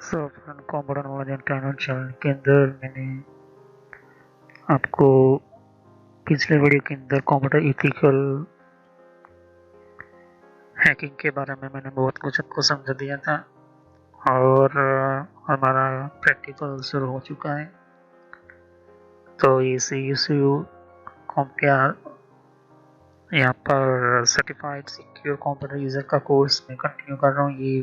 Computer knowledge and training channel के अंदर मैंने आपको पिछले वीडियो के अंदर कंप्यूटर इथिकल हैकिंग के बारे में मैंने बहुत कुछ आपको समझा दिया था और हमारा प्रैक्टिकल शुरू हो चुका है। तो ये CSU कंप्यूटर यहाँ पर सर्टिफाइड सिक्योर कंप्यूटर यूज़र का कोर्स मैं कंटिन्यू कर रहा हूँ। ये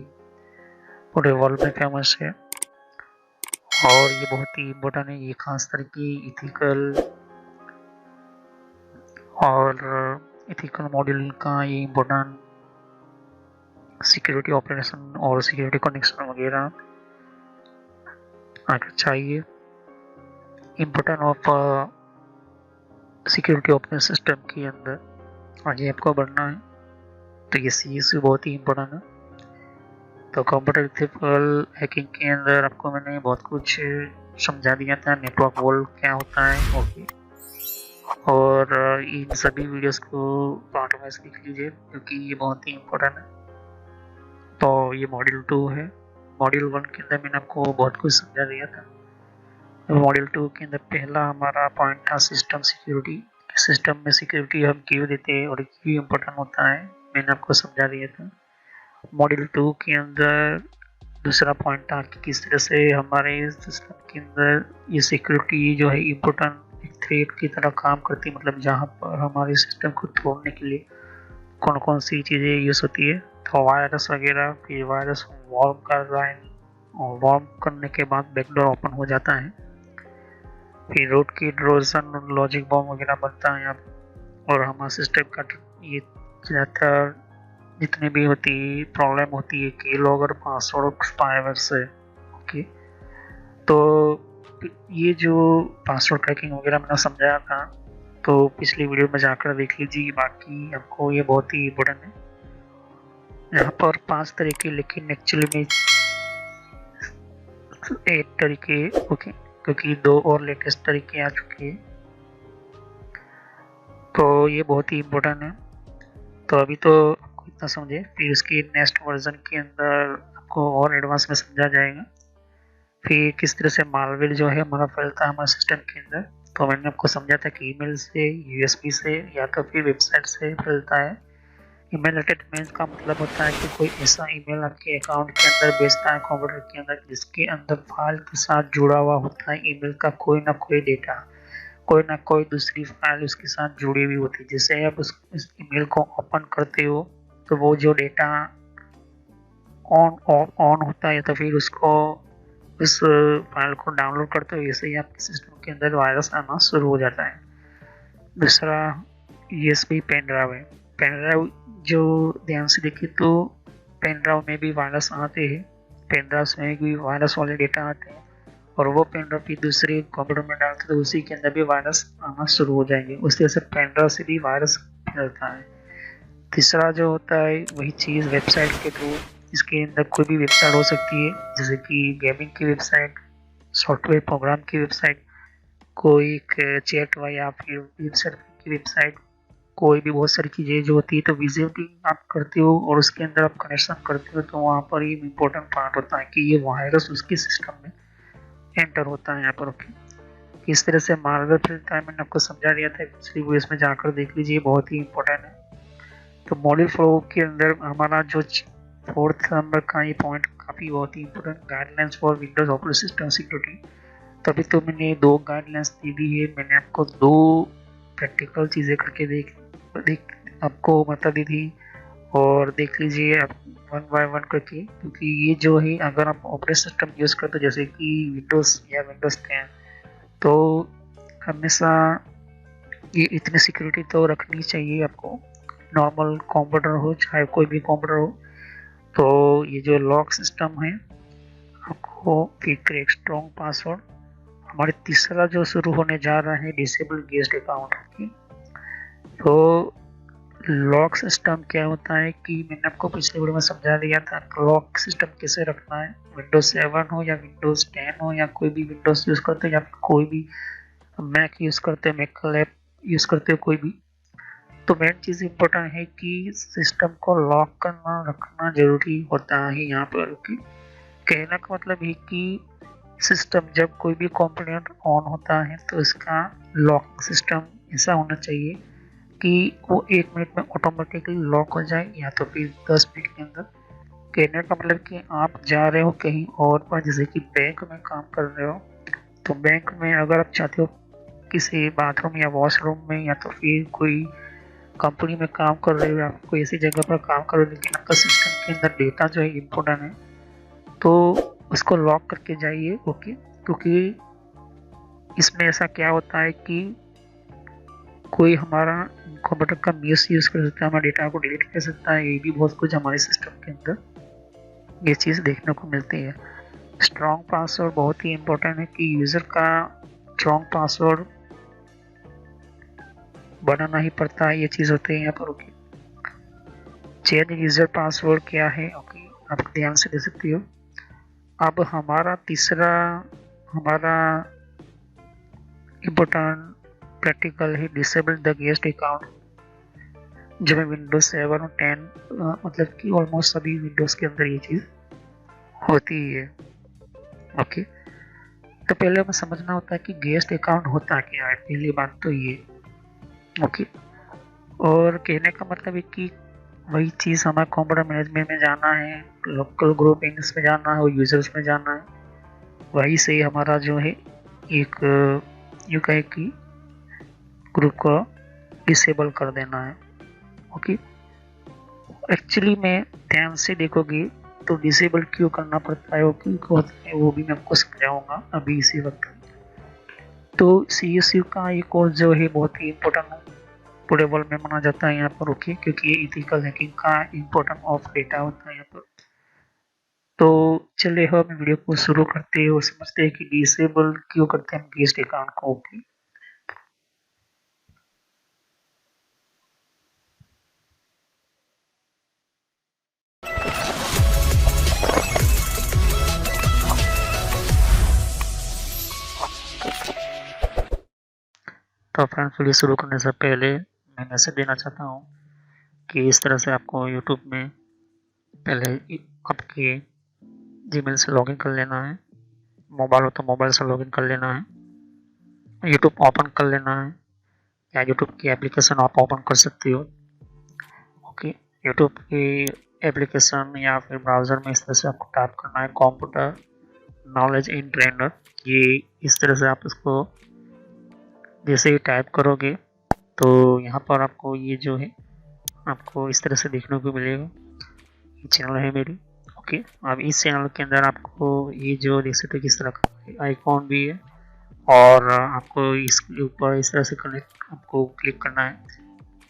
पूरे वर्ल्ड में फेमस है और ये बहुत ही इम्पोर्टेंट है। ये खास करके इथिकल मॉड्यूल का ये इम्पोर्टेंट सिक्योरिटी ऑपरेशन और सिक्योरिटी कनेक्शन वगैरह अगर चाहिए important of security operation system के अंदर आगे आपको बढ़ना है। तो ये CSU बहुत ही इम्पोर्टेंट है। तो कंप्यूटर इथिकल हैकिंग के अंदर आपको मैंने बहुत कुछ समझा दिया था। नेटवर्क वॉल क्या होता है ओके, और इन सभी वीडियोस को पार्ट वाइज देख लीजिए क्योंकि ये बहुत ही इम्पोर्टेंट है। तो ये मॉड्यूल 2 है। मॉड्यूल 1 के अंदर मैंने आपको बहुत कुछ समझा दिया था। मॉड्यूल 2 के अंदर पहला हमारा पॉइंट था सिस्टम सिक्योरिटी। सिस्टम में सिक्योरिटी हम क्यों देते हैं और क्यों इम्पोर्टेंट होता है मैंने आपको समझा दिया था। मॉड्यूल 2 के अंदर दूसरा पॉइंट था कि किस तरह से हमारे सिस्टम के अंदर ये सिक्योरिटी जो है इम्पोर्टेंट एक थ्रेड की तरह काम करती है। मतलब जहाँ पर हमारे सिस्टम को तोड़ने के लिए कौन कौन सी चीज़ें यूज़ होती है। तो वायरस वगैरह, फिर वायरस वार्म कर रहा है और वार्म करने के बाद बैकडोर ओपन हो जाता है। फिर रूट की ट्रोजन लॉजिक बॉम्ब वगैरह बनता है यहाँ और हमारा सिस्टम का ये ज़्यादातर जितनी भी होती प्रॉब्लम होती है कि लोग अगर पासवर्ड स्पाईवेयर से ओके। तो ये जो पासवर्ड क्रैकिंग वगैरह मैंने समझाया था तो पिछली वीडियो में जाकर देख लीजिए। बाकी आपको ये बहुत ही इम्पोर्टेंट है। यहाँ पर 5 तरीके, लेकिन एक्चुअली में 8 तरीके ओके, क्योंकि 2 और लेटेस्ट तरीके आ चुके हैं। तो ये बहुत ही इम्पोर्टेंट है। तो अभी तो आपको इतना समझे, फिर उसकी नेक्स्ट वर्जन के अंदर आपको और एडवांस में समझा जाएगा। फिर किस तरह से मालवेयर जो है हमारा फैलता है हमारे सिस्टम के अंदर। तो मैंने आपको समझा था कि ईमेल से, USB से या तो फिर वेबसाइट से फैलता है। ईमेल अटैचमेंट का मतलब होता है कि कोई ऐसा ईमेल आपके अकाउंट के अंदर भेजता है कंप्यूटर के अंदर जिसके अंदर फाइल के साथ जुड़ा हुआ होता है ईमेल का कोई ना कोई डेटा, कोई ना कोई दूसरी फाइल उसके साथ जुड़ी हुई होती है। जैसे आप उस ईमेल को ओपन करते हो तो वो जो डेटा ऑन होता है तो फिर उसको उस फाइल को डाउनलोड करते हो, ऐसे ही आपके सिस्टम के अंदर वायरस आना शुरू हो जाता है। दूसरा USB पेन ड्राइव है। पेन ड्राइव जो ध्यान से देखे तो पेन ड्राइव में भी वायरस आते हैं, पेन ड्राइव में भी वायरस वाले डेटा आते हैं और वो पेन ड्राइव भी दूसरे कंप्यूटर में डालते तो उसी के अंदर भी वायरस आना शुरू हो जाएंगे। उस तरह से पेन ड्राइव से भी वायरस फैलता है। तीसरा जो होता है वही चीज़ वेबसाइट के थ्रू, इसके अंदर कोई भी वेबसाइट हो सकती है जैसे कि गेमिंग की वेबसाइट, सॉफ्टवेयर प्रोग्राम की वेबसाइट, कोई चैट या फिर वेबसाइट की वेबसाइट, कोई भी बहुत सारी चीज़ें जो होती है। तो विजिटिंग आप करते हो और उसके अंदर आप कनेक्शन करते हो तो वहाँ पर ये इम्पोर्टेंट पार्ट होता है कि ये वायरस उसके सिस्टम में एंटर होता है यहाँ पर ओके। किस तरह से मालवेयर फैलता है मैंने आपको समझा दिया था, पिछली वीडियोस में जाकर देख लीजिए, बहुत ही इंपॉर्टेंट है। तो मॉड्यूल 4 के अंदर हमारा जो 4th नंबर का ये पॉइंट काफ़ी बहुत ही important, guidelines for Windows operating system security. तभी तो मैंने 2 गाइडलाइंस दे दी है। मैंने आपको 2 प्रैक्टिकल चीज़ें करके देख आपको बता दी थी और देख लीजिए आप 1 बाय 1 करके, क्योंकि ये जो है अगर आप ऑपरेटिंग सिस्टम यूज़ करते हो जैसे कि विंडोज़ या विंडोज़ 10 तो हमेशा ये इतनी सिक्योरिटी तो रखनी चाहिए आपको, नॉर्मल कंप्यूटर हो चाहे कोई भी कंप्यूटर हो। तो ये जो लॉक सिस्टम है आपको फिर क्रैक स्ट्रॉन्ग पासवर्ड। हमारे तीसरा जो शुरू होने जा रहा है डिसेबल गेस्ट अकाउंट की। तो लॉक सिस्टम क्या होता है कि मैंने आपको पिछले वीडियो में समझा दिया था लॉक सिस्टम कैसे रखना है। विंडोज 7 हो या विंडोज 10 हो या कोई भी विंडोज यूज़ करते हो या फिर कोई भी मैक यूज़ करते हो, मैक लैब यूज़ करते हो कोई भी, तो मेन चीज़ इम्पोर्टेंट है कि सिस्टम को लॉक करना रखना जरूरी होता है यहाँ पर ओके। कहने का मतलब है कि सिस्टम जब कोई भी कंपोनेंट ऑन होता है तो इसका लॉकिंग सिस्टम ऐसा होना चाहिए कि वो 1 मिनट में ऑटोमेटिकली लॉक हो जाए या तो फिर 10 मिनट के अंदर। कहने का मतलब कि आप जा रहे हो कहीं और पर, जैसे कि बैंक में काम कर रहे हो, तो बैंक में अगर आप चाहते हो किसी बाथरूम या वॉशरूम में या तो फिर कोई कंपनी में काम कर रहे हो, आप कोई ऐसी जगह पर काम कर रहे हो लेकिन आपका सिस्टम के अंदर डेटा जो है इम्पोर्टेंट है, तो उसको लॉक करके जाइए। ओके, क्योंकि इसमें ऐसा क्या होता है कि कोई हमारा कंप्यूटर का मिस यूज कर सकता है, हमारे डेटा को डिलीट कर सकता है, ये भी बहुत कुछ हमारे सिस्टम के अंदर ये चीज़ देखने को मिलती है। स्ट्रॉन्ग पासवर्ड बहुत ही इम्पोर्टेंट है कि यूज़र का स्ट्रॉन्ग पासवर्ड बनाना ही पड़ता है, ये चीज़ होती है यहाँ पर। ओके, चेंज यूज़र पासवर्ड क्या है, ओके आप ध्यान से देख सकते हो। अब हमारा तीसरा हमारा इम्पोर्टेंट प्रैक्टिकल है डिसेबल द गेस्ट अकाउंट। जब मैं विंडोज 7 और 10 मतलब कि ऑलमोस्ट सभी विंडोज के अंदर ये चीज़ होती ही है। ओके, तो पहले हमें समझना होता है कि गेस्ट अकाउंट होता क्या है, पहली बात तो ये। ओके, और कहने का मतलब है कि वही चीज़ हमें कंप्यूटर मैनेजमेंट में जाना है, लोकल ग्रुपिंग्स में जाना है और यूजर्स में जाना है, वही से हमारा जो है एक यूँ कहे कि ग्रुप को डिसेबल कर देना है। ओके, एक्चुअली में ध्यान से देखोगे तो डिसेबल क्यों करना पड़ता है, वो भी मैं आपको समझाऊंगा अभी इसी वक्त। तो CSU का ये कोर्स जो है बहुत ही इम्पोर्टेंट पूरे वर्ल्ड में माना जाता है यहाँ पर। ओके, क्योंकि ये इथिकल हैकिंग का इम्पोर्टेंट ऑफ डेटा होता है यहाँ पर। तो चलिए हम वीडियो को शुरू करते हैं और समझते हैं कि डिसेबल क्यों करते हैं गेस्ट अकाउंट को। ओके, तो फ्रेंड्स वीडियो शुरू करने से पहले मैं मैसेज देना चाहता हूँ कि इस तरह से आपको यूट्यूब में पहले आपके जीमेल से लॉगिन कर लेना है, मोबाइल हो तो मोबाइल से लॉगिन कर लेना है, यूट्यूब ओपन कर लेना है या यूट्यूब की एप्लीकेशन आप ओपन कर सकते हो। ओके, यूट्यूब की एप्लीकेशन या फिर ब्राउज़र में इस तरह से आपको टाइप करना है कंप्यूटर नॉलेज इन ट्रेनर। ये इस तरह से आप इसको जैसे ही टाइप करोगे तो यहाँ पर आपको ये जो है आपको इस तरह से देखने को मिलेगा। ये चैनल है मेरी। ओके, अब इस चैनल के अंदर आपको ये जो देख सकते हो किस तरह का आइकॉन भी है और आपको इसके ऊपर इस तरह से कनेक्ट आपको क्लिक करना है।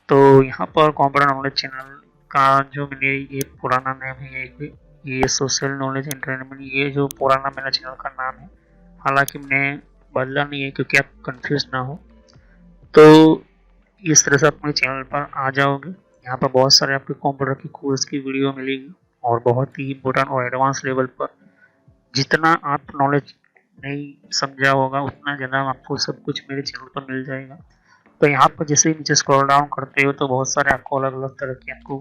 तो यहाँ पर कंप्यूटर नॉलेज चैनल का जो मैंने ये पुराना नाम है, ये सोशल नॉलेज एंटरटेनमेंट, ये जो पुराना मेरा चैनल का नाम है, हालांकि मैंने बदला नहीं है क्योंकि आप कंफ्यूज ना हो। तो इस तरह से आप अपने चैनल पर आ जाओगे। यहाँ पर बहुत सारे आपके कंप्यूटर की कोर्स की वीडियो मिलेगी और बहुत ही इम्पोर्टेंट और एडवांस लेवल पर जितना आप नॉलेज नहीं समझा होगा उतना ज़्यादा आपको सब कुछ मेरे चैनल पर मिल जाएगा। तो यहाँ पर जैसे ही नीचे स्क्रॉल डाउन करते हो तो बहुत सारे आपको अलग अलग तरह के आपको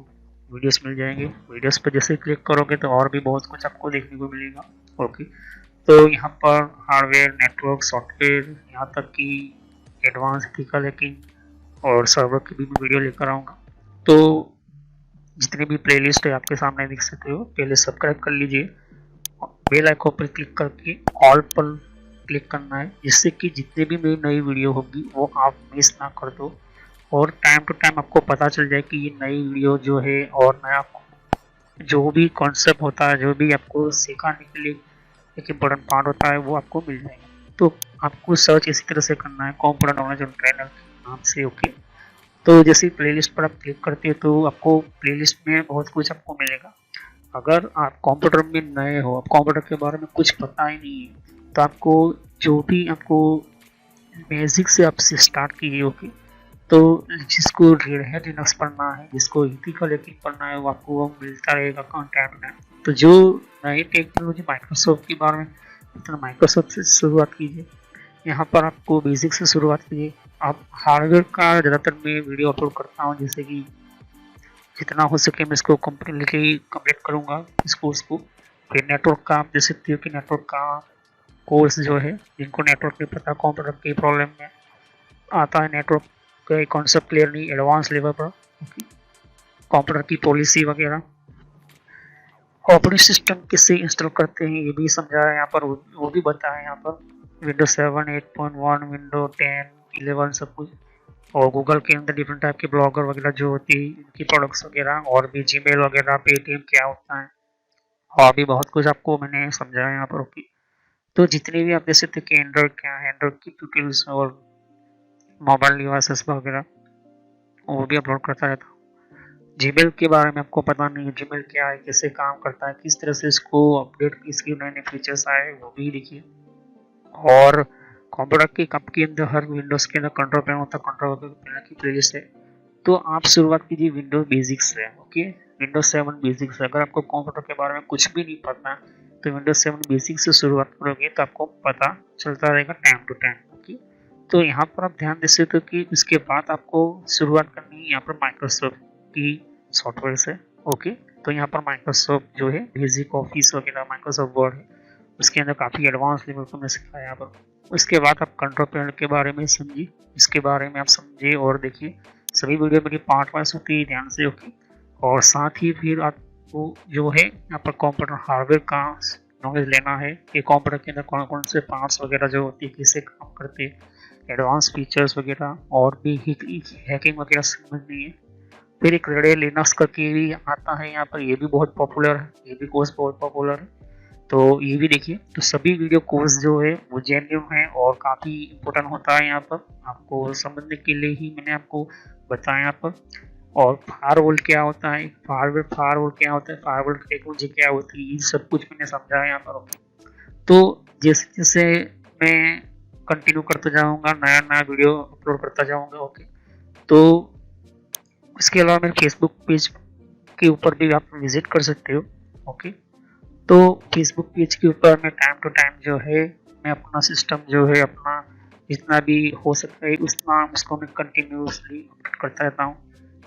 वीडियोस मिल जाएंगे। वीडियोस पर जैसे क्लिक करोगे तो और भी बहुत कुछ आपको देखने को मिलेगा। ओके, तो यहाँ पर हार्डवेयर, नेटवर्क, सॉफ्टवेयर, यहाँ तक कि एडवांस एथिकल हैकिंग और सर्वर की भी मैं वीडियो लेकर आऊँगा। तो जितनी भी प्लेलिस्ट है आपके सामने देख सकते हो, पहले सब्सक्राइब कर लीजिए, बेल आइकन पर क्लिक करके ऑल पर क्लिक करना है, जिससे कि जितने भी मेरी नई वीडियो होगी वो आप मिस ना कर दो और टाइम टू टाइम आपको पता चल जाए कि ये नई वीडियो जो है और नया जो भी कॉन्सेप्ट होता है, जो भी आपको सिखाने के लिए एक इम्पोर्टेंट पार्ट होता है वो आपको मिल जाएगा। तो आपको सर्च इसी तरह से करना है कंप्यूटर नॉलेज ऑन ट्रेनर के नाम से। ओके, तो जैसे प्लेलिस्ट पर आप क्लिक करते हो तो आपको प्लेलिस्ट में बहुत कुछ आपको मिलेगा। अगर आप कंप्यूटर में नए हो, आप कंप्यूटर के बारे में कुछ पता ही नहीं है, तो आपको जो भी आपको बेसिक से आपसे स्टार्ट कीजिए। ओके, तो जिसको रेड हैट लिनक्स पढ़ना है, जिसको इथिकल हैकिंग पढ़ना है, वो आपको वो मिलता रहेगा कंटेंट में। तो जो नई टेक्नोलॉजी माइक्रोसॉफ्ट के बारे में, तो माइक्रोसॉफ्ट से शुरुआत कीजिए। यहाँ पर आपको बेसिक से शुरुआत कीजिए। आप हार्डवेयर का ज़्यादातर मैं वीडियो अपलोड करता हूँ, जैसे कि जितना हो सके मैं इसको कंप्लीट करूँगा इस कोर्स को। फिर नेटवर्क का आप देख सकते हो कि नेटवर्क का कोर्स जो है, जिनको नेटवर्क नहीं पता, कंप्यूटर की प्रॉब्लम में आता है, नेटवर्क का कॉन्सेप्ट क्लियर नहीं एडवांस लेवल पर, कंप्यूटर की पॉलिसी वगैरह, ऑपरेटिंग सिस्टम किससे इंस्टॉल करते हैं ये भी समझा है यहाँ पर, वो भी बताया यहाँ पर, विंडोज 7, 8.1, विंडो 10, 11 सब कुछ, और गूगल के अंदर डिफरेंट टाइप के ब्लॉगर वगैरह जो होती है इनकी प्रोडक्ट्स वगैरह, और भी जीमेल वगैरह, पेटीएम क्या होता है, और भी बहुत कुछ आपको मैंने समझाया यहाँ पर। ओके, तो जितने भी आप देख सकते हैं कि एंड्रॉइड क्या है, एंड्रॉइड की ट्यूटोरियल्स और मोबाइल डिवाइसेस वगैरह वो भी अपलोड करता रहता हूँ। जीमेल के बारे में आपको पता नहीं है, जीमेल क्या है, कैसे काम करता है, किस तरह से इसको अपडेट, इसके नए नए फीचर्स आए वो भी देखिए। और कंप्यूटर के कप के अंदर हर विंडोज के अंदर कंट्रोल पैनल होता है, कंट्रोल पैनल की प्लेलिस्ट है। तो आप शुरुआत कीजिए विंडोज बेसिक्स से। Okay, Windows 7 basics. अगर आपको कंप्यूटर के बारे में कुछ भी नहीं पता तो विंडोज 7 बेसिक्स से शुरुआत करोगे तो आपको पता चलता रहेगा टाइम टू टाइम। ओके, तो यहाँ पर आप ध्यान दे सकते हो कि उसके बाद आपको शुरुआत करनी है यहाँ पर माइक्रोसॉफ्ट की सॉफ्टवेयर से। ओके, तो यहाँ पर माइक्रोसॉफ्ट जो है बेसिक ऑफिस वगैरह, माइक्रोसॉफ्ट वर्ड है, उसके अंदर काफ़ी एडवांस लेवल को मैं सिखाया यहाँ पर। उसके बाद आप कंट्रोल पैनल के बारे में समझिए, इसके बारे में आप समझिए और देखिए। सभी वीडियो मेरी पार्ट वाइज होती है, ध्यान से। ओके, और साथ ही फिर आपको जो है यहाँ पर कंप्यूटर हार्डवेयर का नॉलेज लेना है कि कंप्यूटर के अंदर कौन कौन से पार्ट्स वगैरह जो होती है, कैसे काम करते हैं, एडवांस फीचर्स वगैरह, और भी हैकिंग वगैरह समझनी है। फिर एक रेड लिनक्स करके भी आता है यहाँ पर, ये भी बहुत पॉपुलर है, ये भी कोर्स बहुत पॉपुलर है, तो ये भी देखिए। तो सभी वीडियो कोर्स जो है वो जेन्युइन है और काफ़ी इम्पोर्टेंट होता है यहाँ पर, आपको समझने के लिए ही मैंने आपको बताया यहाँ पर। और फायरवॉल क्या होता है, फायरवॉल क्या होता है, फायरवॉल टेक्नोलॉजी क्या होती है, ये सब कुछ मैंने समझाया यहाँ पर। तो जैसे जैसे मैं कंटिन्यू करता जाऊँगा, नया नया वीडियो अपलोड करता जाऊँगा। ओके, तो इसके अलावा मेरे फेसबुक पेज के ऊपर भी आप विजिट कर सकते हो। ओके, तो फेसबुक पेज के ऊपर मैं टाइम टू टाइम जो है मैं अपना सिस्टम जो है अपना जितना भी हो सकता है उतना उसको मैं कंटिन्यूसली अपडेट करता रहता हूँ।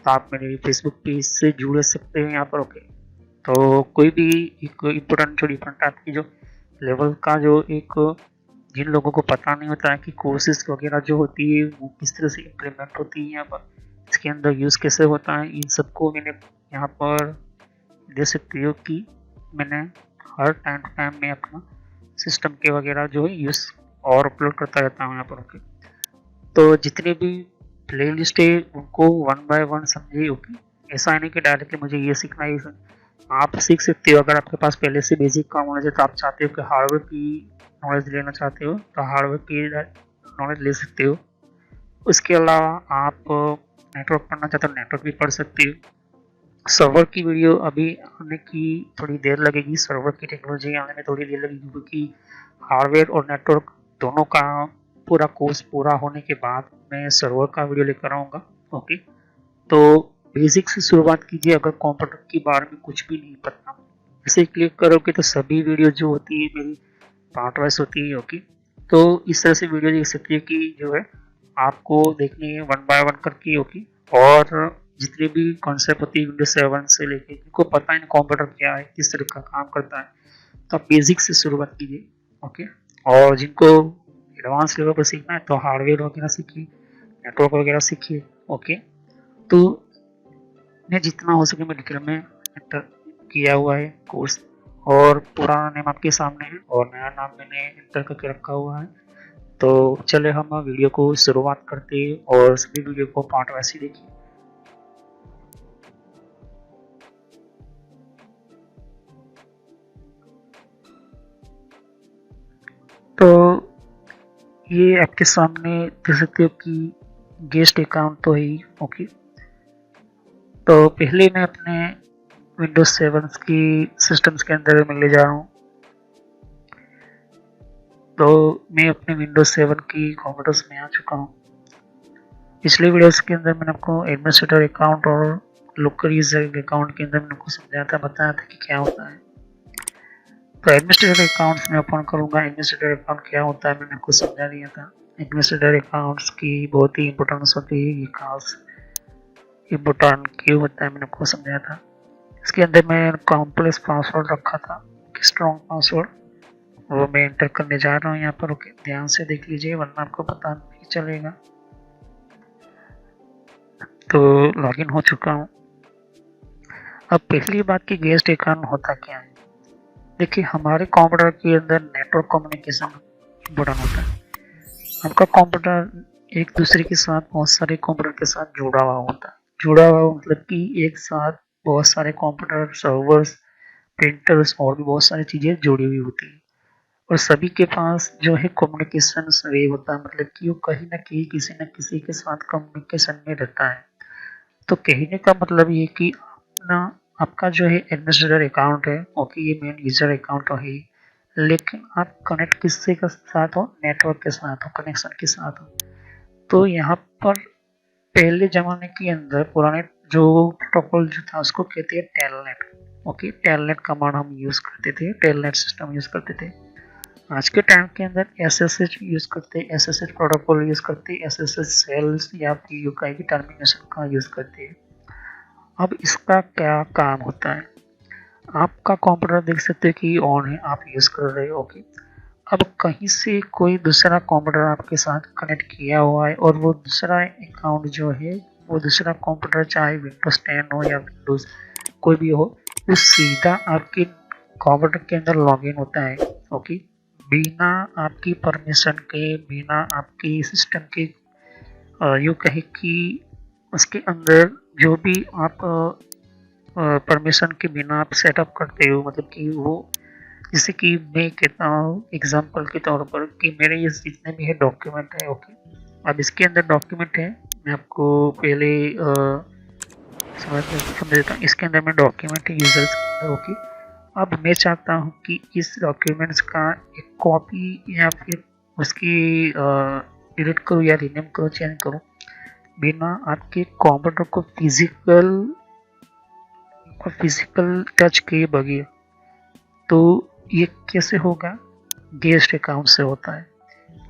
तो आप मेरे फेसबुक पेज से जुड़ सकते हैं यहाँ पर। ओके, तो कोई भी एक इम्पोर्टेंट जो डिफरेंट टाइप की जो लेवल का जो एक, जिन लोगों को पता नहीं होता है कि कोर्सेज वगैरह जो होती है वो किस तरह से इम्प्लीमेंट होती है यहाँ पर, इसके अंदर यूज़ कैसे होता है, इन सबको मैंने यहाँ पर दे सकती हो कि मैंने हर टाइम टू टाइम में अपना सिस्टम के वगैरह जो है यूज़ और अपलोड करता रहता हूँ यहाँ पर। ओके, तो जितने भी प्ले लिस्ट है उनको 1 बाय 1 समझिए। ओके, ऐसा नहीं कि डायरेक्टली मुझे ये सीखना है, आप सीख सकते हो। अगर आपके पास पहले से बेसिक का नॉलेज है तो आप चाहते हो कि हार्डवेयर की नॉलेज लेना चाहते हो तो हार्डवेयर की नॉलेज ले सकते हो। उसके अलावा आप नेटवर्क पढ़ना चाहते हो नेटवर्क भी पढ़ सकते हो। सर्वर की वीडियो अभी आने की थोड़ी देर लगेगी, सर्वर की टेक्नोलॉजी आने में थोड़ी देर लगेगी, क्योंकि हार्डवेयर और नेटवर्क दोनों का पूरा कोर्स पूरा होने के बाद मैं सर्वर का वीडियो लेकर आऊँगा। ओके, तो बेसिक से शुरुआत कीजिए। अगर कंप्यूटर के बारे में कुछ भी नहीं पता, इसे क्लिक करोगे तो सभी वीडियो जो होती है मेरी पार्ट वाइज होती है। ओके, तो इस तरह से वीडियो देख सकती है कि जो है आपको देखनी है 1 बाय 1 करके। ओके, और जितने भी कॉन्सेप्ट होती है विंडोज 7 से लेके, जिनको पता है कंप्यूटर क्या है, किस तरह का काम करता है, तो आप बेसिक से शुरुआत कीजिए। ओके, और जिनको एडवांस लेवल पर सीखना है तो हार्डवेयर वगैरह सीखिए, नेटवर्क वगैरह सीखिए। ओके, तो मैं जितना हो सके मैं डिटेल में एंटर किया हुआ है कोर्स, और पुराना नेम आपके सामने है और नया नाम मैंने एंटर करके रखा हुआ है। तो चले हम वीडियो को शुरुआत करते हैं और सभी वीडियो को पार्ट वाइज देखिए। तो ये आपके सामने देख सकते हो कि गेस्ट अकाउंट तो है ही। ओके, तो पहले मैं अपने विंडोज 7 की सिस्टम्स के अंदर में ले जा रहा हूँ। तो मैं अपने विंडोज 7 की कंप्यूटर्स में आ चुका हूँ। पिछले वीडियोस के अंदर मैंने आपको एडमिनिस्ट्रेटर अकाउंट और लोकल यूजर अकाउंट के अंदर मैंने आपको समझाया था, बताया था कि क्या होता है। तो एडमिनिस्ट्रेटर अकाउंट्स में ओपन करूँगा। एडमिनिस्ट्रेटर अकाउंट क्या होता है मैंने आपको समझा दिया था। एडमिनिस्ट्रेटर अकाउंट्स की बहुत ही इंपॉर्टेंस होती है, ये खास इम्पोर्टेंट क्यों होता है मैंने आपको समझाया था। इसके अंदर मैं कॉम्प्लेक्स पासवर्ड रखा था ओके, स्ट्रॉन्ग पासवर्ड वो मैं एंटर करने जा रहा हूँ यहाँ पर। ओके, ध्यान से देख लीजिए वरना आपको पता नहीं चलेगा। तो लॉगिन हो चुका हूँ। अब पहली बात की गेस्ट अकाउंट होता क्या है। देखिए, हमारे कंप्यूटर के अंदर नेटवर्क कम्युनिकेशन इम्पोर्टेंट होता है। आपका कंप्यूटर एक दूसरे के साथ बहुत सारे कंप्यूटर के साथ जुड़ा हुआ होता है। जुड़ा हुआ मतलब कि एक साथ बहुत सारे कंप्यूटर, सर्वर्स, प्रिंटर्स और भी बहुत सारी चीज़ें जुड़ी हुई होती है। और सभी के पास जो है कम्युनिकेशन वे होता है, मतलब कि वो कहीं ना कहीं किसी न किसी के साथ कम्युनिकेशन में रहता है। तो कहने का मतलब ये कि अपना आपका जो है एडमिनिस्ट्रेटर अकाउंट है, ओके, ये मेन यूजर अकाउंट तो है, लेकिन आप कनेक्ट किससे के साथ हो, नेटवर्क के साथ हो, कनेक्शन के साथ हो। तो यहाँ पर पहले जमाने के अंदर पुराने जो प्रोटोकॉल जो था उसको कहते हैं टेलनेट। ओके, टेलनेट कमांड हम यूज करते थे, टेलनेट सिस्टम यूज करते थे। आज के टाइम के अंदर एसएसएच यूज करते हैं, एसएसएच प्रोटोकॉल यूज करते हैं, एसएसएच सेल्स या फिर यूकाई की टर्मिनेशन का यूज करते हैं। अब इसका क्या काम होता है, आपका कंप्यूटर देख सकते हैं कि ऑन है, आप यूज कर रहे हो। ओके, अब कहीं से कोई दूसरा कंप्यूटर आपके साथ कनेक्ट किया हुआ है और वो दूसरा अकाउंट जो है, वो दूसरा कंप्यूटर चाहे विंडोज 10 हो या विंडोज कोई भी हो, वो सीधा आपके कंप्यूटर के अंदर लॉगिन होता है। ओके, बिना आपकी परमिशन के, बिना आपकी सिस्टम के, यूँ कहे कि उसके अंदर जो भी आप परमिशन के बिना आप सेटअप करते हो, मतलब कि वो, जैसे कि मैं कहता हूँ एग्जांपल के तौर पर कि मेरे ये जितने भी है डॉक्यूमेंट है। ओके, अब इसके अंदर डॉक्यूमेंट है, मैं आपको पहले समझ देता हूँ। इसके अंदर मैं डॉक्यूमेंट है यूजर्स के अंदर। ओके, अब मैं चाहता हूँ कि इस डॉक्यूमेंट्स का एक कॉपी या फिर उसकी डिलीट करूँ या रीनेम करूँ, चेंज करूँ, बिना आपके कंप्यूटर को फिजिकल टच किए बगैर। तो ये कैसे होगा, गेस्ट अकाउंट से होता है।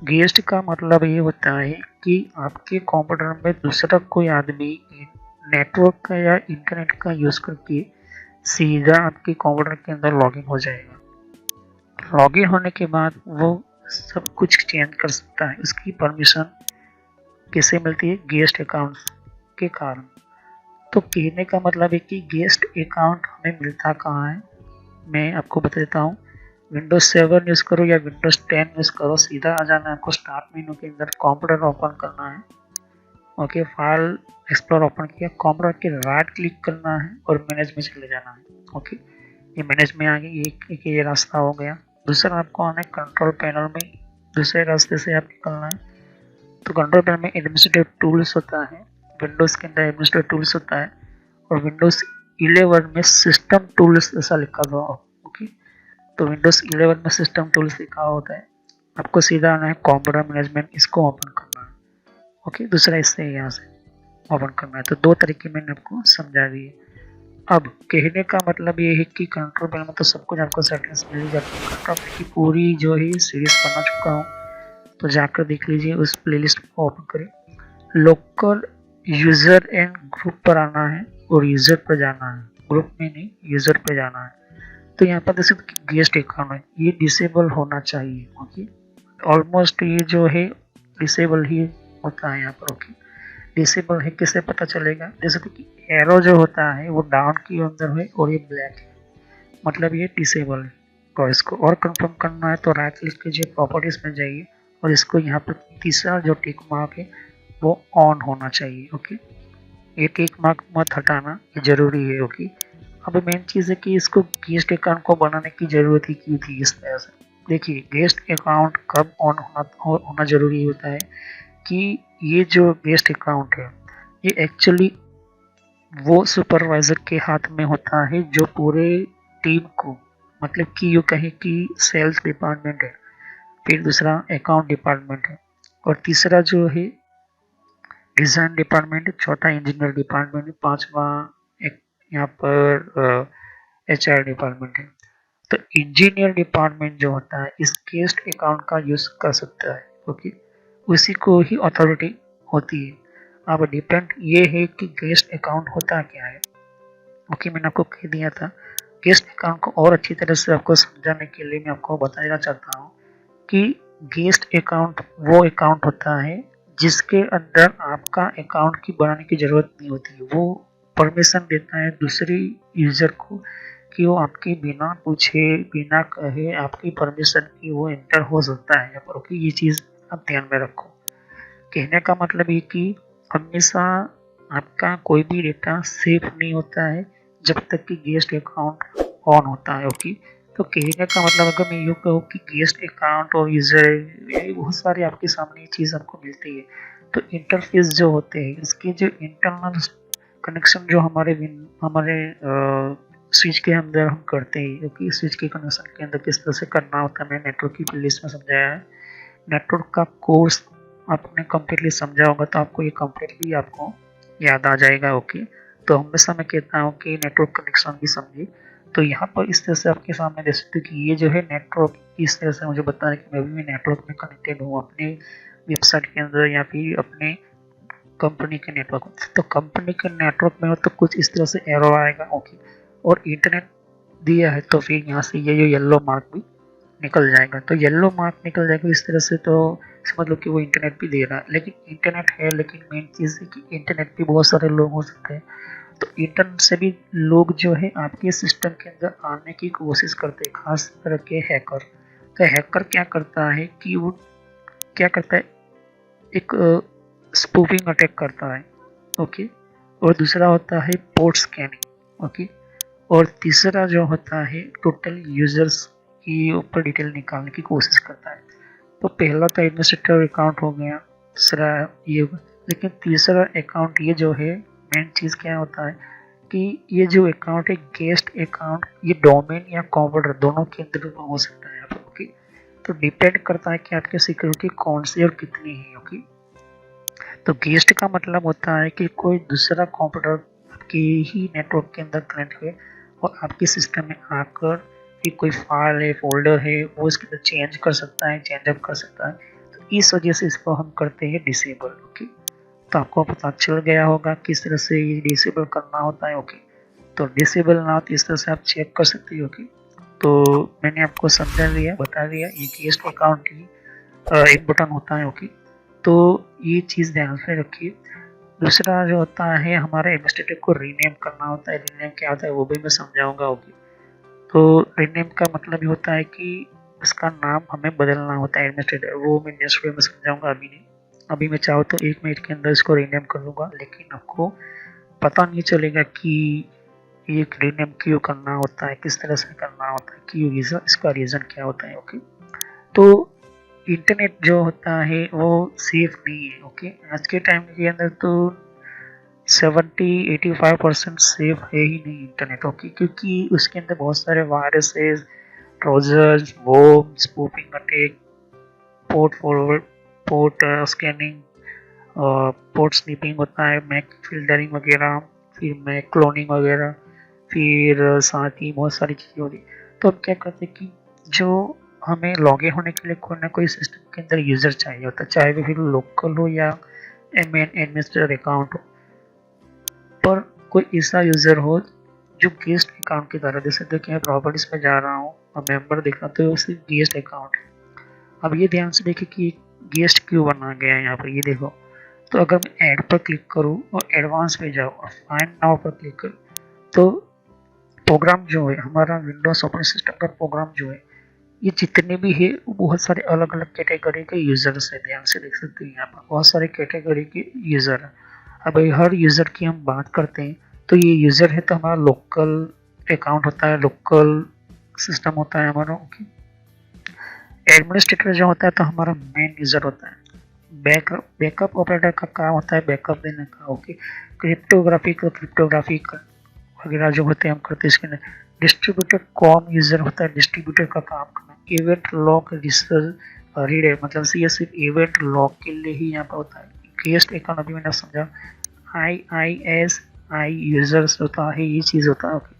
गेस्ट का मतलब ये होता है कि आपके कंप्यूटर में दूसरा कोई आदमी नेटवर्क का या इंटरनेट का यूज करके सीधा आपके कंप्यूटर के अंदर लॉगिन हो जाएगा। लॉगिन होने के बाद वो सब कुछ चेंज कर सकता है। उसकी परमिशन किसे मिलती है, गेस्ट अकाउंट के कारण। तो कहने का मतलब है कि गेस्ट अकाउंट हमें मिलता कहाँ है, मैं आपको बता देता हूँ। विंडोज 7 यूज़ करो या विंडोज 10 यूज़ करो, सीधा आ जाना है आपको स्टार्ट मेनू के अंदर, कंप्यूटर ओपन करना है। ओके, फाइल एक्सप्लोर ओपन किया, कंप्यूटर के राइट क्लिक करना है और मैनेज में चले जाना है। ओके, ये मैनेज में आ गई, ये रास्ता हो गया। दूसरा आपको आना है कंट्रोल पैनल में, दूसरे रास्ते से आप निकलना है। तो कंट्रोल पैनल में एडमिनिस्ट्रेटिव टूल्स होता है, विंडोज़ के अंदर एडमिनिस्ट्रेटिव टूल्स होता है, और विंडोज़ 11 में सिस्टम टूल्स ऐसा लिखा हुआ। ओके, तो विंडोज़ 11 में सिस्टम टूल्स लिखा होता है। आपको सीधा आना है कंप्यूटर मैनेजमेंट, इसको ओपन करना है। ओके, दूसरा इससे यहाँ से ओपन करना है। तो दो तरीके मैंने आपको समझा दिए। अब कहने का मतलब ये है कि कंट्रोल पैनल में तो सब कुछ आपको सेटिंग्स मिल जाती है। कंट्रोल की पूरी जो है सीरीज बना चुका हूँ, तो जाकर देख लीजिए, उस प्लेलिस्ट को ओपन करें। लोकल यूजर एंड ग्रुप पर आना है और यूजर पर जाना है, ग्रुप में नहीं, यूजर पर जाना है। तो यहाँ पर देख सकते गेस्ट अकाउंट है, ये डिसेबल होना चाहिए। ओके, ऑलमोस्ट ये जो है डिसेबल ही होता है यहाँ पर। ओके, डिसेबल है किसे पता चलेगा, जैसे कि एरो जो होता है वो डाउन की अंदर है और ये ब्लैक है, मतलब ये डिसेबल है। तो इसको और कंफर्म करना है तो राइट क्लिक कीजिए, प्रॉपर्टीज में जाइए और इसको यहाँ पर तीसरा जो टिक मार्क है वो ऑन होना चाहिए। ओके, ये टिक मार्क मत हटाना, ये जरूरी है। ओके, अब मेन चीज़ है कि इसको गेस्ट अकाउंट को बनाने की जरूरत ही क्यों थी इस तरह से। देखिए, गेस्ट अकाउंट कब ऑन होना जरूरी होता है कि ये जो गेस्ट अकाउंट है ये एक्चुअली वो सुपरवाइजर के हाथ में होता है जो पूरे टीम को, मतलब कि यूँ कहें कि सेल्स डिपार्टमेंट है, फिर दूसरा अकाउंट डिपार्टमेंट है, और तीसरा जो है डिज़ाइन डिपार्टमेंट है, चौथा इंजीनियर डिपार्टमेंट है, पांचवा एक यहाँ पर HR डिपार्टमेंट है। तो इंजीनियर डिपार्टमेंट जो होता है इस गेस्ट अकाउंट का यूज कर सकता है। ओके, उसी को ही अथॉरिटी होती है। अब डिपेंड ये है कि गेस्ट अकाउंट होता क्या है। ओके, मैंने आपको कह दिया था गेस्ट अकाउंट को और अच्छी तरह से आपको समझाने के लिए मैं आपको बताना चाहता हूँ कि गेस्ट अकाउंट वो अकाउंट होता है जिसके अंदर आपका अकाउंट की बनाने की जरूरत नहीं होती है। वो परमिशन देता है दूसरी यूजर को कि वो आपके बिना पूछे बिना कहे आपकी परमिशन की वो एंटर हो सकता है यहाँ पर। ओके, ये चीज़ आप ध्यान में रखो। कहने का मतलब ये कि हमेशा आपका कोई भी डेटा सेफ नहीं होता है जब तक कि गेस्ट अकाउंट ऑन होता है। ओके, तो कहने का मतलब अगर मैं यूँ कहूँ कि गेस्ट अकाउंट और यूजर ये बहुत सारे आपके सामने ये चीज़ आपको मिलती है। तो इंटरफेस जो होते हैं इसके जो इंटरनल कनेक्शन जो हमारे स्विच के अंदर हम करते हैं, क्योंकि स्विच के कनेक्शन के अंदर किस तरह से करना होता है मैं नेटवर्क की प्लेलिस्ट में समझाया है। नेटवर्क का कोर्स आपने कम्प्लीटली समझा होगा तो आपको ये कम्प्लीटली आपको याद आ जाएगा। ओके, तो हमेशा मैं कहता हूँ कि नेटवर्क कनेक्शन भी समझिए। तो यहाँ पर इस तरह से आपके सामने देख सकते हो कि ये जो है नेटवर्क इस तरह से मुझे बता रहा है कि मैं भी नेटवर्क में कनेक्टेड हूँ अपने वेबसाइट के अंदर या फिर अपने कंपनी के नेटवर्क में। तो कंपनी के नेटवर्क में हो तो कुछ इस तरह से एरो आएगा। ओके, और इंटरनेट दिया है तो फिर यहाँ से ये जो येलो मार्क भी निकल जाएगा। तो येलो मार्क निकल जाएगा इस तरह से, तो समझ लो कि वो इंटरनेट भी दे रहा है। लेकिन इंटरनेट है, लेकिन मेन चीज़ है कि इंटरनेट भी बहुत सारे लोग हो सकते हैं। तो इंटरनेट से भी लोग जो है आपके सिस्टम के अंदर आने की कोशिश करते हैं, खास तरह के हैकर। तो हैकर क्या करता है कि वो क्या करता है, एक स्पूफिंग अटैक करता है। ओके, और दूसरा होता है पोर्ट स्कैनिंग। ओके, और तीसरा जो होता है टोटल यूजर्स की ऊपर डिटेल निकालने की कोशिश करता है। तो पहला तो एडमिनिस्ट्रेटर अकाउंट हो गया, दूसरा ये होगा। लेकिन तीसरा अकाउंट ये जो है मेन चीज़ क्या होता है कि ये जो अकाउंट है गेस्ट अकाउंट, ये डोमेन या कॉम्प्यूटर दोनों के अंदर हो सकता है। ओके, तो डिपेंड करता है कि आपकी सिक्योरिटी कौन सी और कितनी है। ओके, तो गेस्ट का मतलब होता है कि कोई दूसरा कंप्यूटर आपके ही नेटवर्क के अंदर कनेक्ट है और आपके सिस्टम में आकर कि कोई फाइल है फोल्डर है वो इसके अंदर चेंज कर सकता है, चेंज अप कर सकता है। तो इस वजह से इसको हम करते हैं डिसेबल। ओके, तो आपको पता चल गया होगा किस तरह से ये डिसेबल करना होता है। ओके, तो डिसेबल ना तो इस तरह से आप चेक कर सकते हो। ओके, तो मैंने आपको समझा दिया, बता दिया ये गेस्ट अकाउंट की एक बटन होता है। ओके, तो ये चीज़ ध्यान से रखिए। दूसरा जो होता है हमारे एडमिनिस्ट्रेटर को रीनेम करना होता है। रीनेम क्या होता है वो भी मैं समझाऊंगा। ओके, तो रीनेम का मतलब ये होता है कि उसका नाम हमें बदलना होता है एडमिनिस्ट्रेटर, वो मैं नेक्स्ट वीडियो में समझाऊंगा। अभी नहीं, अभी मैं चाहूँ तो 1 मिनट के अंदर इसको रीनेम कर लूँगा, लेकिन आपको पता नहीं चलेगा कि ये रीनेम क्यों करना होता है, किस तरह से करना होता है, क्यों रीज़न, इसका रीज़न क्या होता है। ओके, तो इंटरनेट जो होता है वो सेफ नहीं है। ओके, आज के टाइम के अंदर तो 70-85% सेफ है ही नहीं इंटरनेट। ओके, क्योंकि उसके अंदर बहुत सारे viruses, trojans, worm, spoofing attack, port forward, port scanning, port sniffing होता है, मैक फिल्टरिंग वगैरह, फिर मैक क्लोनिंग वगैरह, फिर साथ ही बहुत सारी चीज़ें होती हैं। तो हम क्या करते हैं कि जो हमें लॉग इन होने के लिए कोई ना कोई सिस्टम के अंदर यूज़र चाहिए होता है, चाहे वो फिर लोकल हो या मेन एडमिनिस्ट्रेटर अकाउंट हो, पर कोई ऐसा यूज़र हो जो गेस्ट अकाउंट की तरह, जैसे देखिए मैं प्रॉपर्टीज में जा रहा हूँ और मेंबर देख रहा हूँ तो सिर्फ गेस्ट अकाउंट है। अब ये ध्यान से देखिए कि गेस्ट क्यों बना गया है यहाँ पर, ये देखो। तो अगर मैं ऐड पर क्लिक करूँ और एडवांस पे जाऊँ और फाइंड नाउ पर क्लिक करूँ तो प्रोग्राम जो है हमारा विंडोज ऑपरेटिंग सिस्टम का प्रोग्राम जो है ये जितने भी है बहुत सारे अलग अलग कैटेगरी के यूजर्स है। ध्यान से देख सकते हैं यहाँ पर बहुत सारे कैटेगरी के यूजर है। अब हर यूजर की हम बात करते हैं तो ये यूजर है तो हमारा लोकल अकाउंट होता है, लोकल सिस्टम होता है हमारा। ओके, एडमिनिस्ट्रेटर जो होता है तो हमारा मेन यूजर होता है। बैकअप ऑपरेटर का काम होता है बैकअप देने का। ओके, क्रिप्टोग्राफी वगैरह जो होते हैं हम करते हैं इसके अंदर। डिस्ट्रीब्यूटर कॉम यूजर होता है डिस्ट्रीब्यूटर का काम करना। इवेंट लॉग रिसर्च रीडर मतलब ये सिर्फ इवेंट लॉग के लिए ही यहाँ पर होता है। गेस्ट अकाउंट अभी मैंने समझा, आई यूजर्स होता है, ये चीज़ होता है। ओके,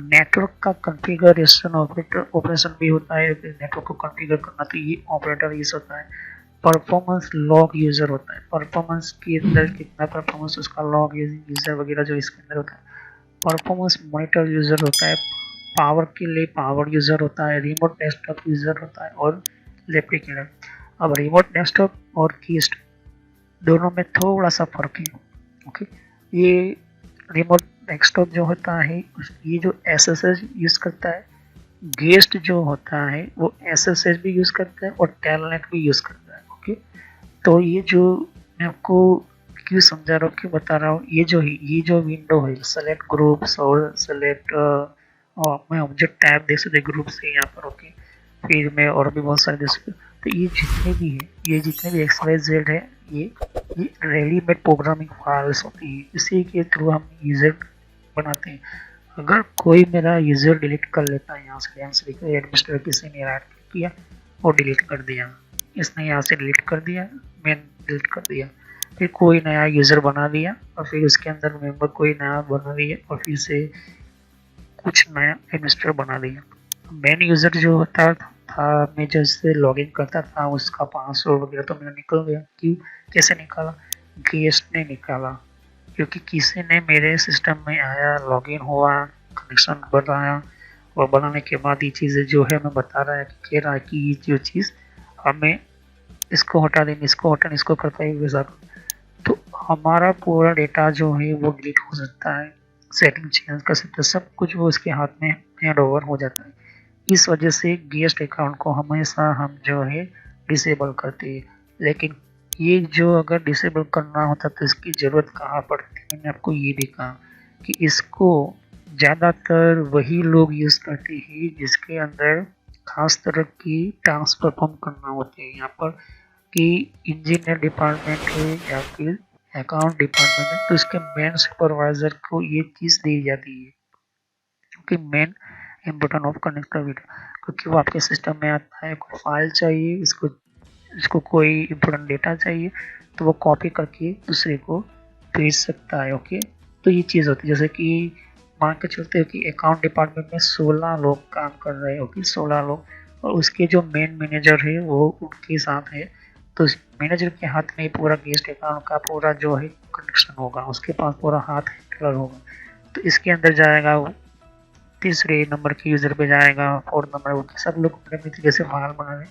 नेटवर्क का कॉन्फ़िगरेशन ऑपरेशन भी होता है, नेटवर्क को कॉन्फ़िगर करना तो ये ऑपरेटर यूज होता है। परफॉर्मेंस लॉग यूजर होता है, परफॉर्मेंस के अंदर कितना परफॉर्मेंस उसका लॉग यूजर वगैरह जो इसके अंदर होता है। परफॉर्मेंस मॉनिटर यूजर होता है, पावर के लिए पावर यूज़र होता है, रिमोट डेस्कटॉप यूज़र होता है और रेप्लिकेटर। अब रिमोट डेस्कटॉप और कीस्ट दोनों में थोड़ा सा फर्क है। ओके, ये रिमोट डेस्कटॉप जो होता है ये जो एसएसएच यूज़ करता है, गेस्ट जो होता है वो एसएसएच भी यूज़ करता है और टेलनेट भी यूज़ करता है। ओके, तो ये जो मैं आपको क्यों समझा रहा हूँ, क्यों बता रहा हूँ, ये जो विंडो है सेलेक्ट ग्रुप्स और सेलेक्ट मैं ऑब्जेक्ट टैब देख सकते ग्रुप से यहाँ पर। ओके, फिर मैं और भी बहुत सारे देख सकते। तो ये जितने भी है, ये जितने भी XYZ है, ये रेडीमेड प्रोग्रामिंग फाइल्स होती है, इसी के थ्रू हम यूजर बनाते हैं। अगर कोई मेरा यूजर डिलीट कर लेता है यहाँ से एडमिनिस्ट्रेटर किसी ने ऐड किया और डिलीट कर दिया, इसने यहाँ से डिलीट कर दिया, मैंने डिलीट कर दिया, फिर कोई नया यूज़र बना दिया और फिर उसके अंदर मेंबर कोई नया बना दिया और फिर से कुछ नया एडमिनिस्ट्रेटर बना दिया। मेन यूज़र जो होता था, मैं जैसे लॉगिन करता था उसका पासवर्ड वगैरह तो मेरा निकल गया। क्यों, कैसे निकाला? गेस्ट ने निकाला, क्योंकि किसी ने मेरे सिस्टम में आया, लॉगिन हुआ, कनेक्शन बनाया और बनाने के बाद ये चीज़ें जो है मैं बता रहा है कि कह रहा है कि ये जो चीज़ हमें इसको हटा देंगे, इसको हटाने, इसको करता है वैसा, तो हमारा पूरा डेटा जो है वो डिलीट हो सकता है, सेटिंग चेंज कर सकते हैं, सब कुछ वो उसके हाथ में हैंड ओवर हो जाता है। इस वजह से गेस्ट अकाउंट को हमेशा हम जो है डिसेबल करते हैं। लेकिन ये जो अगर डिसेबल करना होता तो इसकी ज़रूरत कहाँ पड़ती है, मैंने आपको ये भी कहा कि इसको ज़्यादातर वही लोग यूज़ करते हैं जिसके अंदर खास तरह की टास्क परफॉर्म करना होते हैं। यहाँ पर कि इंजीनियर डिपार्टमेंट है या फिर अकाउंट डिपार्टमेंट है, तो इसके मेन सुपरवाइजर को ये चीज़ दी जाती है, क्योंकि मेन इम्पोर्टेंट ऑफ कनेक्टिविटी, क्योंकि वो आपके सिस्टम में आता है, कोई फाइल चाहिए, इसको कोई इम्पोर्टेंट डेटा चाहिए तो वो कॉपी करके दूसरे को भेज सकता है। ओके, तो ये चीज़ होती है, जैसे कि मान के चलते हो कि अकाउंट डिपार्टमेंट में 16 लोग काम कर रहे हैं। ओके, 16 लोग, और उसके जो मेन मैनेजर है वो उनके साथ है, तो मैनेजर के हाथ में पूरा गेस्ट अकाउंट का पूरा जो है कनेक्शन होगा, उसके पास पूरा हाथ हैंडलर होगा। तो इसके अंदर जाएगा, तीसरे नंबर के यूज़र पे जाएगा, 4 नंबर, वो सब लोग अपने अपने तरीके से फाइल बना रहे,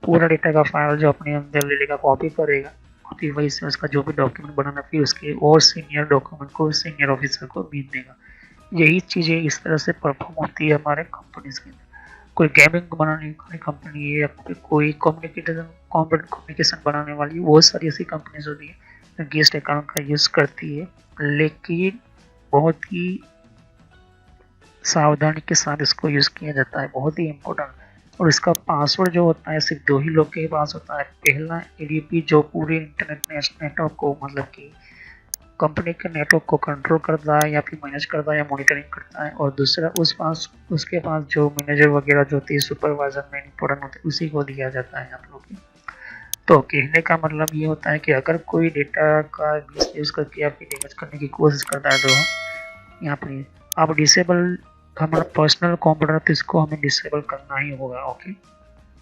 पूरा डेटा का फाइल जो अपने अंदर ले लेगा, कॉपी करेगा, फिर वही से उसका जो भी डॉक्यूमेंट बनाना फिर उसके और सीनियर डॉक्यूमेंट को सीनियर ऑफिसर को भेज देगा। यही चीज़ें इस तरह से परफॉर्म होती है हमारे कंपनीज के अंदर। कोई गेमिंग बनाने वाली कंपनी है या फिर कोई कम्युनिकेशन बनाने वाली, बहुत सारी ऐसी कंपनीज होती है गेस्ट अकाउंट का यूज़ करती है, लेकिन बहुत ही सावधानी के साथ इसको यूज़ किया जाता है, बहुत ही इम्पोर्टेंट। और इसका पासवर्ड जो होता है सिर्फ 2 ही लोग के पास होता है। पहला एडीपी जो पूरे इंटरनेट नेटवर्क को, मतलब कि कंपनी के नेटवर्क को कंट्रोल करता है या फिर मैनेज करता है या मॉनिटरिंग करता है, और दूसरा उसके पास जो मैनेजर वगैरह जो होती है, सुपरवाइजर में इंपॉर्टेंट होते हैं, उसी को दिया जाता है आप लोग। तो कहने का मतलब ये होता है कि अगर कोई डेटा का मिस यूज़ करके आपकी डैमेज करने की कोशिश करता है तो यहाँ पर आप डिसेबल, हमारा पर्सनल कंप्यूटर तो इसको हमें डिसेबल करना ही होगा। ओके,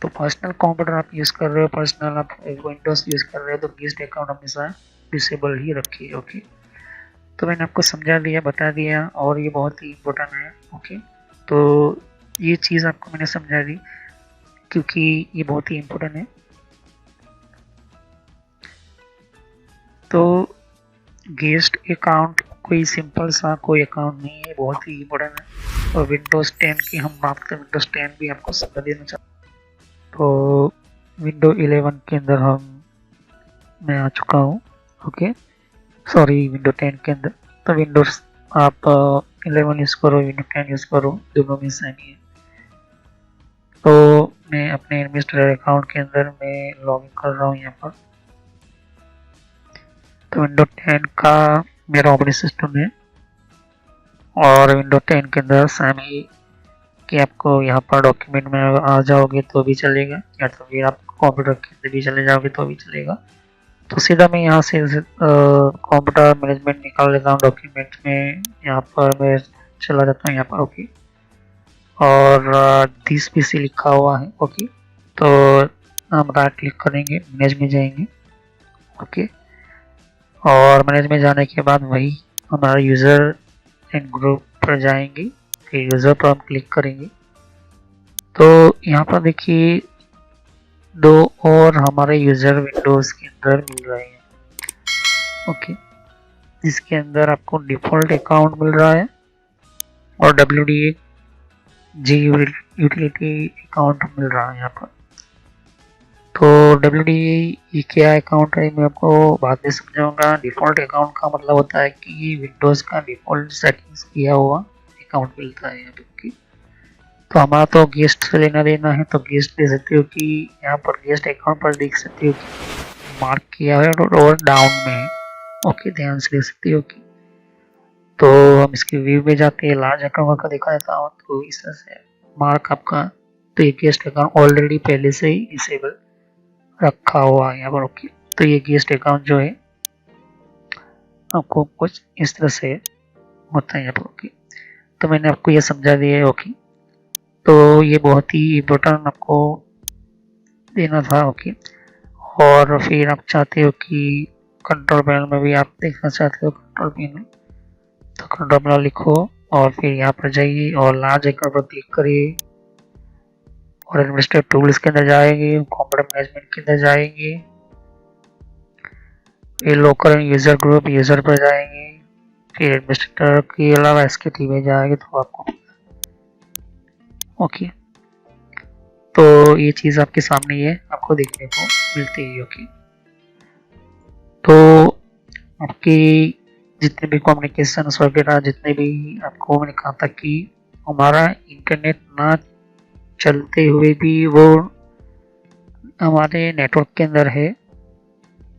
तो पर्सनल कंप्यूटर आप यूज़ कर रहे हो, पर्सनल आप विंडोज़ यूज़ कर रहे हो, तो गेस्ट अकाउंट हमेशा डिसेबल ही रखिए। ओके, तो मैंने आपको समझा दिया, बता दिया, और ये बहुत ही इम्पोर्टेंट है। ओके, तो ये चीज़ आपको मैंने समझा दी क्योंकि ये बहुत ही इम्पोर्टेंट है। तो गेस्ट अकाउंट कोई सिंपल सा कोई अकाउंट नहीं है, बहुत ही इम्पोर्टेंट है। और विंडोज़ 10 की हम बात करें, विंडोज़ 10 भी आपको समझा देना चाहता हूँ। तो विंडो 11 के अंदर मैं आ चुका हूँ। ओके, सॉरी, विंडो 10 के अंदर। तो विंडोज़ आप 11 यूज़ करो, विंडो 10 यूज़ करो, दोनों में सेम ही है। तो मैं अपने एडमिनिस्ट्रेटर अकाउंट के अंदर मैं लॉगिन कर रहा हूँ यहाँ पर। तो विंडो 10 का मेरा ऑपरेटिंग सिस्टम है, और विंडो 10 के अंदर सेम ही कि आपको यहाँ पर डॉक्यूमेंट में आ जाओगे तो भी चलेगा, या तो फिर आप कंप्यूटर के अंदर भी चले जाओगे तो भी चलेगा। तो सीधा मैं यहाँ से कंप्यूटर मैनेजमेंट निकाल लेता हूँ, डॉक्यूमेंट में यहाँ पर मैं चला जाता हूँ यहाँ पर। ओके, और दिस पीसी लिखा हुआ है। ओके, तो हम राइट क्लिक करेंगे, मैनेज में जाएंगे। ओके, और मैनेज में जाने के बाद वही हमारा यूज़र एंड ग्रुप पर जाएंगे, फिर यूज़र पर हम क्लिक करेंगे तो यहाँ पर देखिए 2 और हमारे यूज़र विंडोज़ के अंदर मिल रहे हैं। ओके, जिसके अंदर आपको डिफ़ॉल्ट अकाउंट मिल रहा है और WDA जी यूटिलिटी अकाउंट मिल रहा है यहाँ पर। तो WDA ये क्या अकाउंट है मैं आपको बाद में समझाऊंगा। डिफ़ॉल्ट अकाउंट का मतलब होता है कि विंडोज़ का डिफ़ॉल्ट सेटिंग्स किया हुआ अकाउंट मिलता है यहाँ पे। तो हमारा तो गेस्ट से लेना देना है तो गेस्ट दे सकते हो कि यहाँ पर गेस्ट अकाउंट पर देख सकते हो कि मार्क किया है और डाउन में है। ओके, ध्यान से देख सकते हो कि तो हम इसके व्यू में जाते हैं, लार्ज अकाउंट का दिखा देता हूँ तो इस तरह से मार्क आपका, तो ये गेस्ट अकाउंट ऑलरेडी पहले से ही डिसेबल रखा हुआ है यहाँ पर। ओके, तो ये गेस्ट अकाउंट जो है आपको कुछ इस तरह से होता है यहाँ पर। ओके, तो मैंने आपको ये समझा दिया है। ओके, तो ये बहुत ही इम्पोर्टेंट आपको देना था। ओके, और फिर आप चाहते हो कि कंट्रोल पैनल में भी आप देखना चाहते हो कंट्रोल पैनल, तो कंट्रोल पैनल लिखो और फिर यहाँ पर जाइए और लार्ज अकाउंट पर क्लिक करिए और एडमिनिस्ट्रेटिव टूल्स के अंदर जाएंगे, कंप्यूटर मैनेजमेंट के अंदर जाएंगे, फिर लोकल यूजर ग्रुप यूजर पर जाएंगे, फिर एडमिनिस्ट्रेटर के अलावा SKT में जाएंगे तो आपको ओके, तो ये चीज़ आपके सामने ही है, आपको देखने को मिलती है। ओके, तो आपकी जितने भी कम्युनिकेशन वगैरह जितने भी आपको मैंने कहा था कि हमारा इंटरनेट ना चलते हुए भी वो हमारे नेटवर्क के अंदर है,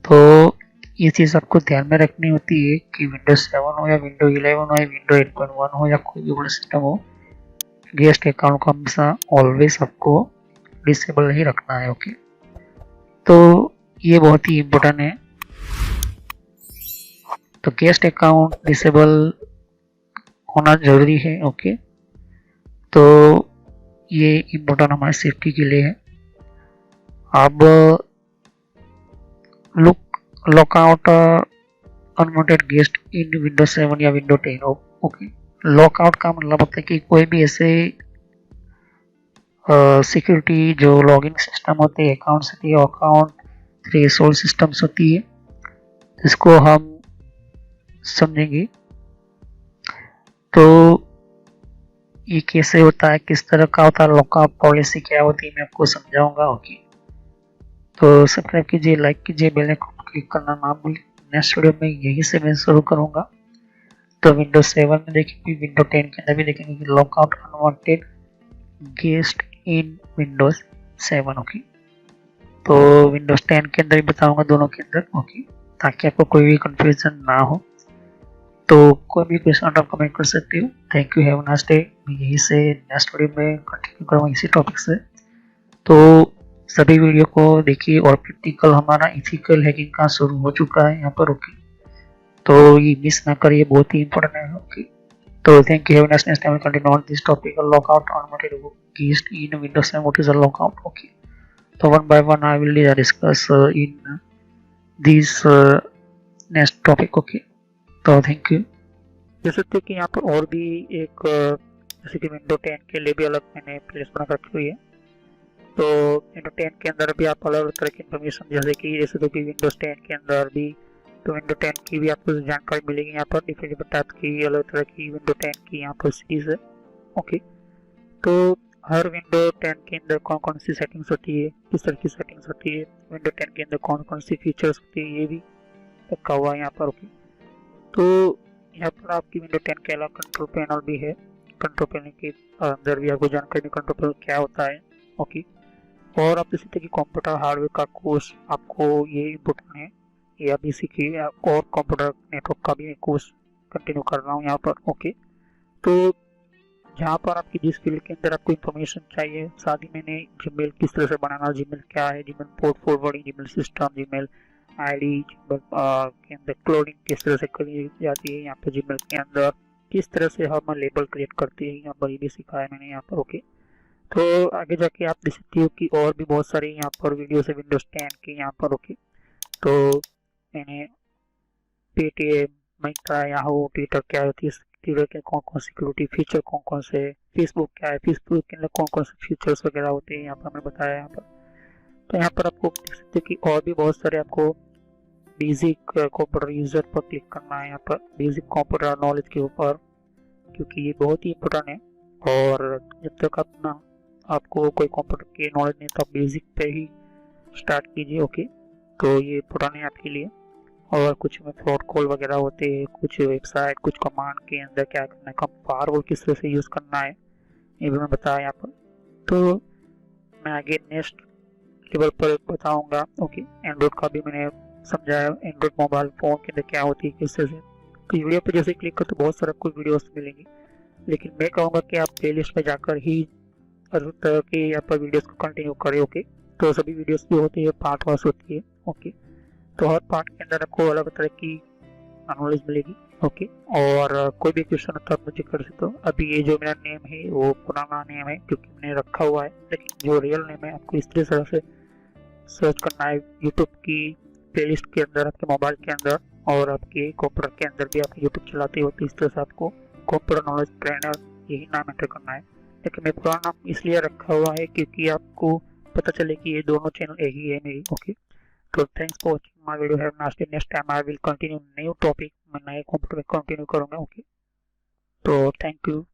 तो ये चीज़ आपको ध्यान में रखनी होती है कि विंडोज 7 हो या विंडो 11 हो या विंडो 8.1 हो या कोई भी बड़ा सिस्टम हो, गेस्ट अकाउंट को हमेशा ऑलवेज आपको डिसेबल ही रखना है। ओके, तो ये बहुत ही इम्पोर्टेंट है। तो गेस्ट अकाउंट डिसेबल होना जरूरी है। ओके, तो ये इम्पोर्टेंट हमारे सेफ्टी के लिए है। अब लॉकआउट अनवांटेड गेस्ट इन विंडो 7 या विंडो 10 हो। ओके, लॉकआउट का मतलब होता है कि कोई भी ऐसे सिक्योरिटी जो लॉगिन सिस्टम होते हैं, अकाउंट होती है, अकाउंट थ्रेशोल्ड सिस्टम्स होती है, इसको हम समझेंगे। तो ये कैसे होता है, किस तरह का होता है, लॉकआउट पॉलिसी क्या होती है, मैं आपको समझाऊंगा। ओके, तो सब्सक्राइब कीजिए, लाइक कीजिए, बेल आइकन क्लिक करना ना भूलें। नेक्स्ट वीडियो में यही से मैं शुरू करूंगा। तो विंडोज 7 में देखेंगे, विंडो 10 के अंदर भी देखेंगे कि lockout unwanted guest in Windows 7। Okay, तो विंडोज 10 के अंदर भी बताऊंगा, दोनों के अंदर। ओके, ताकि आपको कोई भी कंफ्यूजन ना हो। तो कोई भी क्वेश्चन आप कमेंट कर सकते हो। Thank you, have a nice day. मैं यही से नेक्स्ट वीडियो में कंटिन्यू करूँगा इसी टॉपिक से। तो सभी वीडियो को देखिए और प्रैक्टिकल हमारा इथिकल हैकिंग का शुरू हो चुका है यहाँ पर। ओके, तो ये मिस ना करिए, बहुत ही इंपॉर्टेंट है। ओके, तो thank you, have a nice time, continue on this topic lockout unwanted guest in Windows 7, what is a lockout. Okay, तो one by one I will discuss in this next topic. Okay, तो thank you. देख सकते हैं कि यहाँ पर और भी एक जैसे कि विंडो 10 के लिए भी अलग मैंने प्लेस बना रखी हुई है। तो विंडो 10 के अंदर भी आप अलग अलग तरह की इन्फॉर्मेशन, जैसे तो कि विंडोज 10 के अंदर भी तो विंडो 10 की भी आपको जानकारी मिलेगी यहाँ पर, डिफरेंट टाइप की अलग तरह की विंडो 10 की यहाँ पर सीरीज है। ओके, तो हर विंडो 10 के अंदर कौन कौन सी सेटिंग्स होती है, किस तरह की सेटिंग्स होती है, विंडो 10 के अंदर कौन कौन सी फीचर्स होती है, ये भी रखा हुआ है यहाँ पर। ओके, तो यहाँ पर आपकी विंडो 10 के अलावा कंट्रोल पैनल भी है। कंट्रोल पैनल के अंदर भी आपको जानकारी कंट्रोल पैनल क्या होता है। ओके, और आप जैसे कि कंप्यूटर हार्डवेयर का कोर्स आपको ये इम्पोर्टेंट है, ये अभी सीखिए। और कंप्यूटर नेटवर्क का भी कोर्स कंटिन्यू कर रहा हूँ यहाँ पर। ओके, तो जहाँ पर आपकी जिस फील्ड के अंदर आपको इन्फॉर्मेशन चाहिए, साथ ही मैंने जीमेल किस तरह से बनाना, जीमेल क्या है, Gmail port forwarding, Gmail system, Gmail ID, Gmail के अंदर क्लोनिंग किस तरह से करी जाती है, यहाँ पर जीमेल के अंदर किस तरह से हम लेबल क्रिएट करते हैं, यहाँ पर ये भी सिखाया मैंने यहाँ पर। ओके, तो आगे जाके आप देख सकते हो कि और भी बहुत सारे यहाँ पर वीडियो है विंडोज 10 के यहाँ पर। ओके, तो मैंने पेटीएम, मिंत्रा, याहू, ट्विटर क्या होती है एक्टिव है, कौन कौन सिक्योरिटी फीचर कौन कौन से, फेसबुक क्या है, फेसबुक के अंदर कौन कौन से फीचर्स वगैरह होते हैं यहाँ पर हमने बताया यहाँ पर। तो यहाँ पर आपको देख सकते हैं कि और भी बहुत सारे आपको बेसिक कंप्यूटर यूजर पर क्लिक करना है, यहाँ पर बेसिक कंप्यूटर नॉलेज के ऊपर, क्योंकि ये बहुत ही इम्पोर्टेंट है। और जब तक अपना आपको कोई कंप्यूटर की नॉलेज नहीं तो आप बेसिक पे ही स्टार्ट कीजिए। ओके, तो ये इम्पोर्टेंट है आपके लिए। और कुछ में फ्रॉड कॉल वगैरह होते हैं, कुछ वेबसाइट, कुछ कमांड के अंदर क्या करना है, कम फायरवॉल किस तरह से यूज़ करना है, ये भी मैं बताया यहाँ पर। तो मैं आगे नेक्स्ट लेवल पर बताऊंगा। ओके, एंड्रॉइड का भी मैंने समझाया, एंड्रॉइड मोबाइल फ़ोन के अंदर क्या होती है किस तरह से। तो वीडियो पर जैसे क्लिक करते तो बहुत सारे आपको वीडियोस मिलेंगी, लेकिन मैं कहूँगा कि आप प्लेलिस्ट में जाकर ही हर तरह के यहाँ पर वीडियोस को कंटिन्यू करें। ओके, तो सभी वीडियोस भी होती है, पार्ट वाइज होती है। ओके, तो हर पार्ट के अंदर आपको अलग तरह की नॉलेज मिलेगी। ओके, और कोई भी क्वेश्चन होता है मुझे कर सकते हो। अभी ये जो मेरा नेम है वो पुराना नेम है क्योंकि मैंने रखा हुआ है, लेकिन जो रियल नेम है आपको इस तरह से सर्च करना है यूट्यूब की प्लेलिस्ट के अंदर, आपके मोबाइल के अंदर, और आपके कंप्यूटर के अंदर भी आप यूट्यूब चलाते हो तो इस तरह से आपको कंप्यूटर नॉलेज ट्रेनर यही नाम एंटर करना है। लेकिन मैं पुराना नाम इसलिए रखा हुआ है क्योंकि आपको पता चले कि ये दोनों चैनल एक ही है मेरी। ओके, तो thanks for watching my video. Have a nice day. Next time I will continue new topic, मैं नए कंप्यूटर में कंटिन्यू करूँगा। ओके, तो थैंक यू।